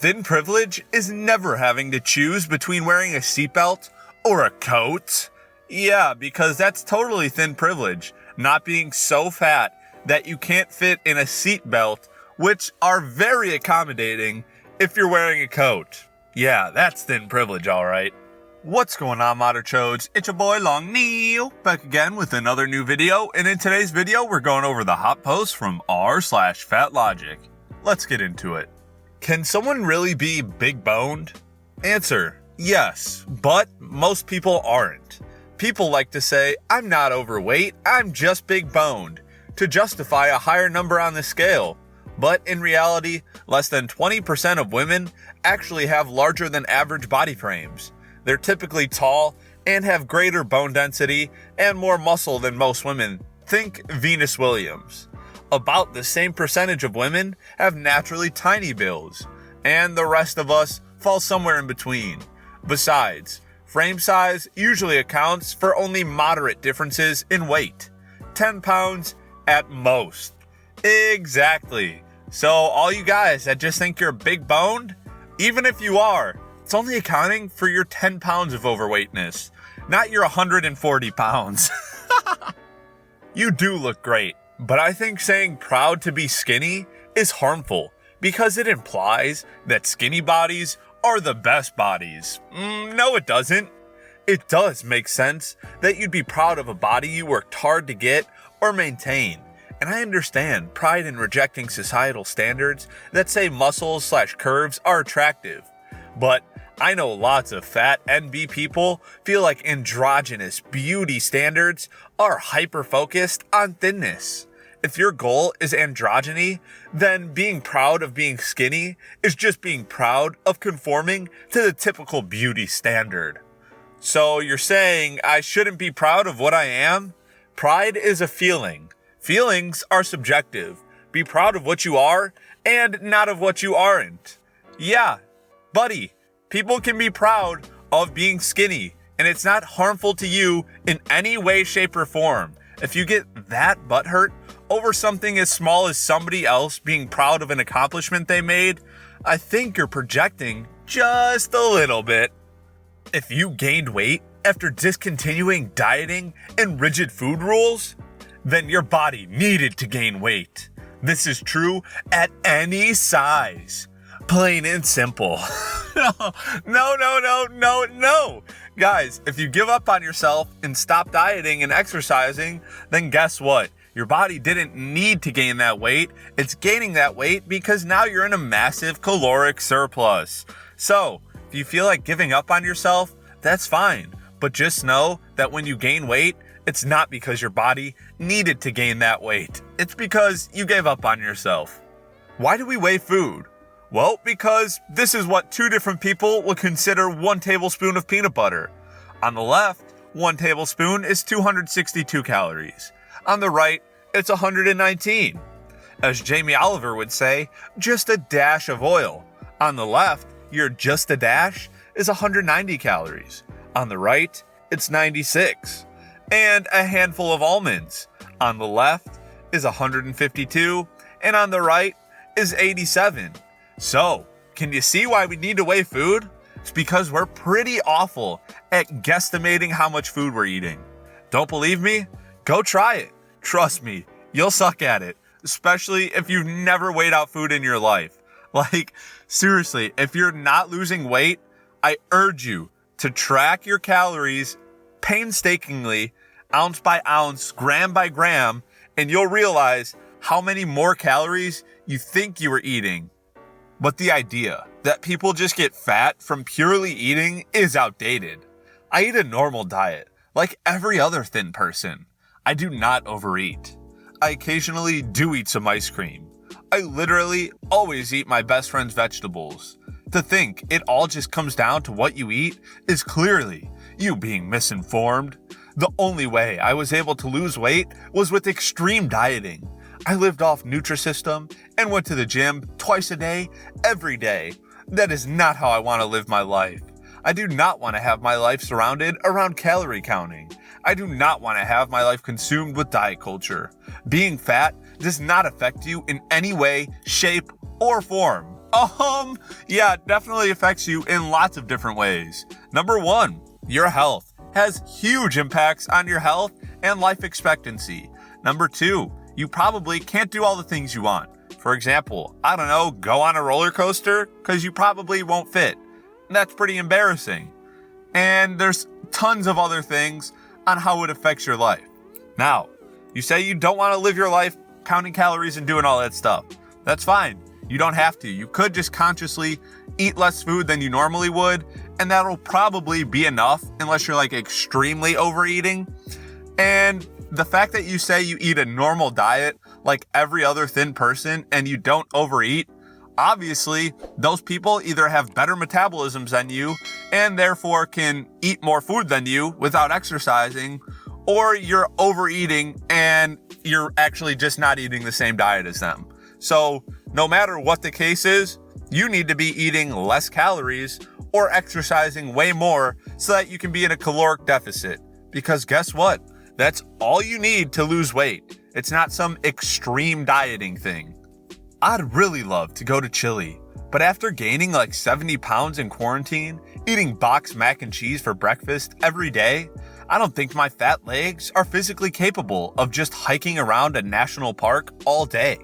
Thin privilege is never having to choose between wearing a seatbelt or a coat. Yeah, because that's totally thin privilege, not being so fat that you can't fit in a seatbelt, which are very accommodating if you're wearing a coat. Yeah, that's thin privilege, alright. What's going on, Moderchodes? It's your boy Long Neil, back again with another new video, and in today's video we're going over the hot post from r/FatLogic. Let's get into it. Can someone really be big boned? Answer: yes, but most people aren't. People like to say, I'm not overweight, I'm just big boned, to justify a higher number on the scale. But in reality, less than 20% of women actually have larger than average body frames. They're typically tall and have greater bone density and more muscle than most women. Think Venus Williams. About the same percentage of women have naturally tiny builds, and the rest of us fall somewhere in between. Besides, frame size usually accounts for only moderate differences in weight. 10 pounds at most. Exactly. So all you guys that just think you're big boned, even if you are, it's only accounting for your 10 pounds of overweightness, not your 140 pounds. You do look great, but I think saying proud to be skinny is harmful because it implies that skinny bodies are the best bodies. No, it doesn't. It does make sense that you'd be proud of a body you worked hard to get or maintain. And I understand pride in rejecting societal standards that say muscles/curves are attractive. But I know lots of fat NB people feel like androgynous beauty standards are hyper-focused on thinness. If your goal is androgyny, then being proud of being skinny is just being proud of conforming to the typical beauty standard. So you're saying I shouldn't be proud of what I am? Pride is a feeling. Feelings are subjective. Be proud of what you are and not of what you aren't. Yeah, buddy, people can be proud of being skinny, and it's not harmful to you in any way, shape, or form. If you get that butthurt over something as small as somebody else being proud of an accomplishment they made, I think you're projecting just a little bit. If you gained weight after discontinuing dieting and rigid food rules, then your body needed to gain weight. This is true at any size. Plain and simple. No. Guys, if you give up on yourself and stop dieting and exercising, then guess what? Your body didn't need to gain that weight. It's gaining that weight because now you're in a massive caloric surplus. So, if you feel like giving up on yourself, that's fine. But just know that when you gain weight, it's not because your body needed to gain that weight. It's because you gave up on yourself. Why do we weigh food? Well, because this is what two different people will consider 1 tablespoon of peanut butter. On the left, 1 tablespoon is 262 calories. On the right, it's 119. As Jamie Oliver would say, just a dash of oil. On the left, your just a dash is 190 calories. On the right, it's 96. And a handful of almonds. On the left is 152, and on the right is 87. So, can you see why we need to weigh food? It's because we're pretty awful at guesstimating how much food we're eating. Don't believe me? Go try it. Trust me, you'll suck at it, especially if you've never weighed out food in your life. Like, seriously, if you're not losing weight, I urge you to track your calories painstakingly, ounce by ounce, gram by gram, and you'll realize how many more calories you think you were eating. But the idea that people just get fat from purely eating is outdated. I eat a normal diet, like every other thin person. I do not overeat. I occasionally do eat some ice cream. I literally always eat my best friend's vegetables. To think it all just comes down to what you eat is clearly you being misinformed. The only way I was able to lose weight was with extreme dieting. I lived off Nutrisystem and went to the gym twice a day, every day. That is not how I want to live my life. I do not want to have my life surrounded around calorie counting. I do not want to have my life consumed with diet culture. Being fat does not affect you in any way, shape, or form. Yeah, it definitely affects you in lots of different ways. Number one, your health has huge impacts on your health and life expectancy. Number two, you probably can't do all the things you want. For example, I don't know, go on a roller coaster because you probably won't fit. That's pretty embarrassing. And there's tons of other things on how it affects your life. Now, you say you don't want to live your life counting calories and doing all that stuff. That's fine. You don't have to. You could just consciously eat less food than you normally would, and that'll probably be enough unless you're like extremely overeating. And the fact that you say you eat a normal diet like every other thin person and you don't overeat, obviously those people either have better metabolisms than you and therefore can eat more food than you without exercising, or you're overeating and you're actually just not eating the same diet as them. So no matter what the case is, you need to be eating less calories or exercising way more so that you can be in a caloric deficit. Because guess what? That's all you need to lose weight. It's not some extreme dieting thing. I'd really love to go to Chile, but after gaining like 70 pounds in quarantine, eating boxed mac and cheese for breakfast every day, I don't think my fat legs are physically capable of just hiking around a national park all day.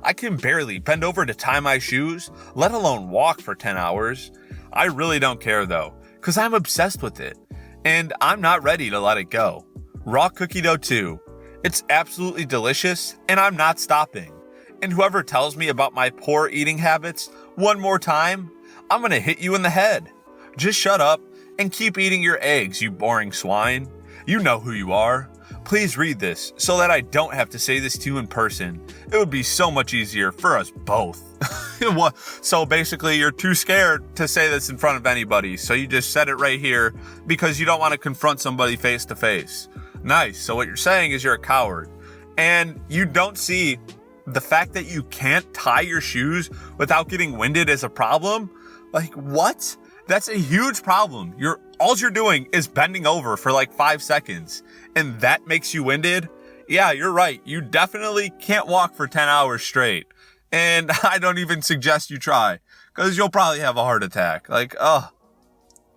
I can barely bend over to tie my shoes, let alone walk for 10 hours. I really don't care though, because I'm obsessed with it, and I'm not ready to let it go. Raw cookie dough too. It's absolutely delicious, and I'm not stopping. And whoever tells me about my poor eating habits one more time, I'm gonna hit you in the head. Just shut up and keep eating your eggs, you boring swine. You know who you are. Please read this so that I don't have to say this to you in person. It would be so much easier for us both. So basically, you're too scared to say this in front of anybody, so you just said it right here because you don't want to confront somebody face to face. Nice. So what you're saying is you're a coward. And you don't see the fact that you can't tie your shoes without getting winded as a problem? Like, what? That's a huge problem. All you're doing is bending over for like 5 seconds, and that makes you winded? Yeah, you're right. You definitely can't walk for 10 hours straight. And I don't even suggest you try, because you'll probably have a heart attack.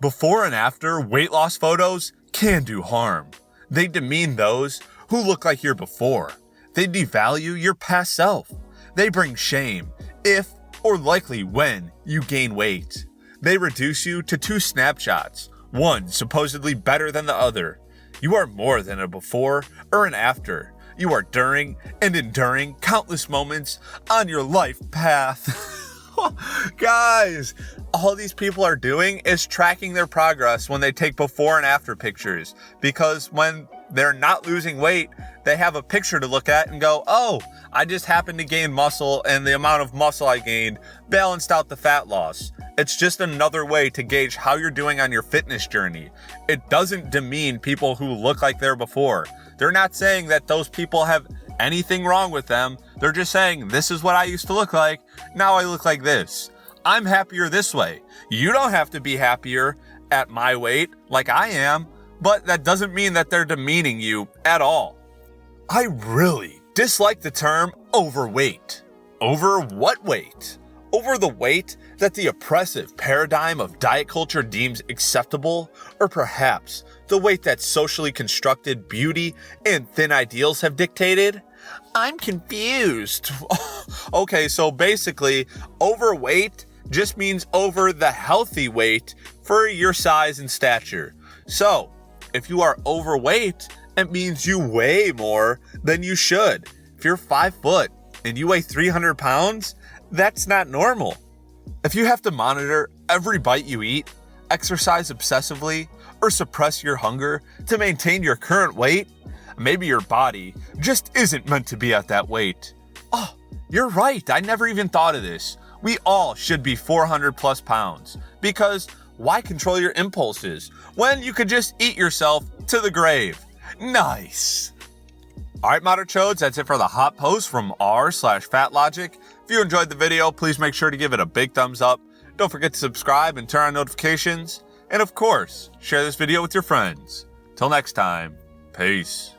Before and after weight loss photos can do harm. They demean those who look like you're before. They devalue your past self. They bring shame if, or likely when, you gain weight. They reduce you to 2 snapshots, one supposedly better than the other. You are more than a before or an after. You are during and enduring countless moments on your life path. Guys, all these people are doing is tracking their progress when they take before and after pictures, because when they're not losing weight, they have a picture to look at and go, oh, I just happened to gain muscle, and the amount of muscle I gained balanced out the fat loss. It's just another way to gauge how you're doing on your fitness journey. It doesn't demean people who look like they're before. They're not saying that those people have anything wrong with them. They're just saying, this is what I used to look like. Now I look like this. I'm happier this way. You don't have to be happier at my weight like I am, but that doesn't mean that they're demeaning you at all. I really dislike the term overweight. Over what weight? Over the weight that the oppressive paradigm of diet culture deems acceptable, or perhaps the weight that socially constructed beauty and thin ideals have dictated? I'm confused. Okay, so basically, overweight just means over the healthy weight for your size and stature. So, if you are overweight, it means you weigh more than you should. If you're 5 foot and you weigh 300 pounds, that's not normal. If you have to monitor every bite you eat, exercise obsessively, or suppress your hunger to maintain your current weight, maybe your body just isn't meant to be at that weight. Oh, you're right. I never even thought of this. We all should be 400 plus pounds, because why control your impulses when you could just eat yourself to the grave? Nice. All right, Modern Chodes, that's it for the hot post from r/FatLogic. If you enjoyed the video, please make sure to give it a big thumbs up. Don't forget to subscribe and turn on notifications. And of course, share this video with your friends. Till next time, peace.